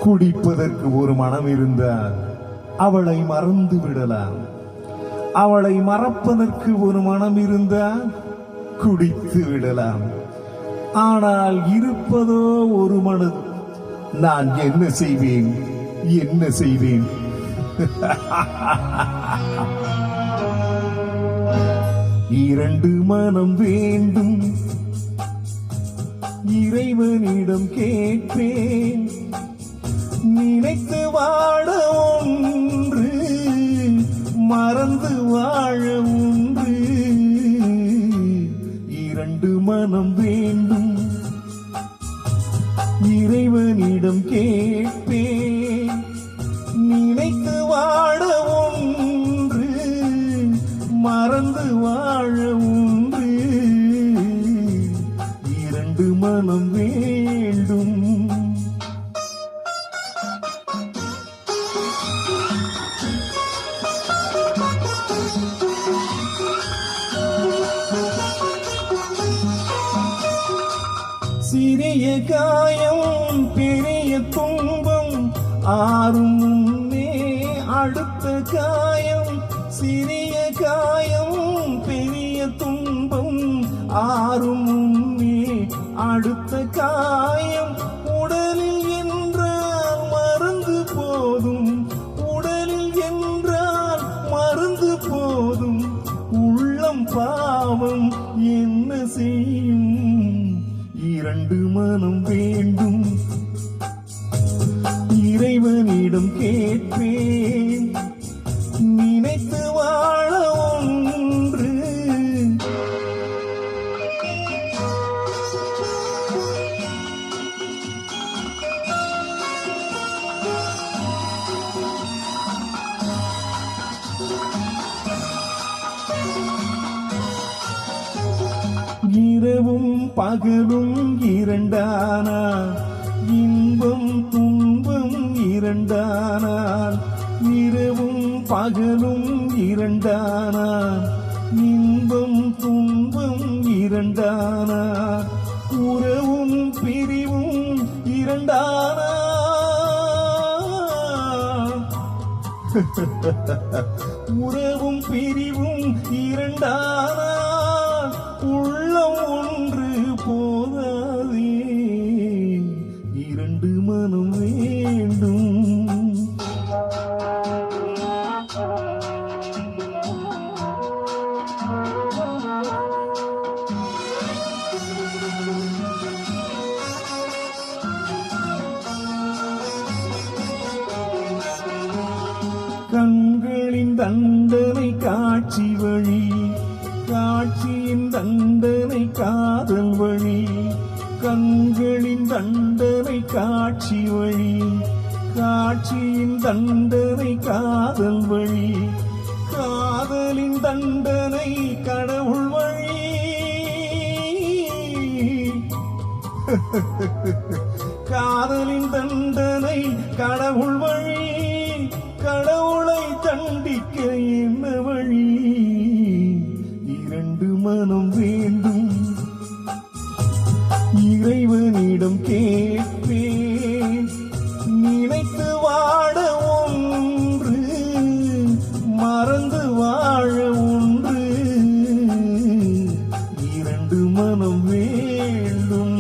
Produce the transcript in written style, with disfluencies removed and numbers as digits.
குடிப்பதற்கு ஒரு மனம் இருந்தால் அவளை மறந்து விடலாம். அவளை மறப்பதற்கு ஒரு மனம் இருந்தால் குடித்து விடலாம். ஆனால் இருப்பதோ ஒரு மனம். நான் என்ன செய்வேன், என்ன செய்வேன்? இரண்டு மனம் வேண்டும், இறைவனிடம் கேட்பேன். நினைத்து வாழ ஒன்று, மறந்து வாழ ஒன்று. இரண்டு மனம் வேண்டும், இறைவனிடம் கேட்பேன். நினைத்து வாழ ஒன்று, மறந்து வாழ ஒன்று. இரண்டு மனம் வேண்டும். சிறிய காயம் பெரிய துன்பம் ஆறும் முன்னே அடுத்த காயம். சிறிய காயம் பெரிய துன்பம் ஆறும் முன்னே அடுத்த காயம். உடலில் என்றால் மருந்து போதும், உடலில் என்றால் மருந்து போதும். உள்ளம் பாவம் என்ன செய்யும்? இரண்டு மனம் வேண்டும், இறைவனிடம் கேட்பேன். நினைத்து வாழ ஒன்று. இரவும் பகலும் இரண்டானால், இன்பம் துன்பம் இரண்டானால். இரவும் பகலும் இரண்டானால், இன்பம் துன்பம் இரண்டானால். உறவும் பிரிவும் இரண்டானால். உறவும் பிரிவும் இரண்டானால். உள்ளம் ஒன்று போதாதே, இரண்டு மனம் வேண்டும். கண்களின் தண்டனை காட்சி வழி, காட்சியின் தண்டனை காதல் வழி. கண்களின் தண்டனை காட்சி வழி, காட்சியின் தண்டனை காதல் வழி. காதலின் தண்டனை கடவுள் வழி. காதலின் தண்டனை கடவுள் வழி. கடவுளை தண்டிக்க என்ன வழி? இரண்டு மனம் வேண்டும், இறைவனிடம் கேட்பேன். நினைத்து வாழ ஒன்று, மறந்து வாழ ஒன்று. இரண்டு மனம் வேண்டும்.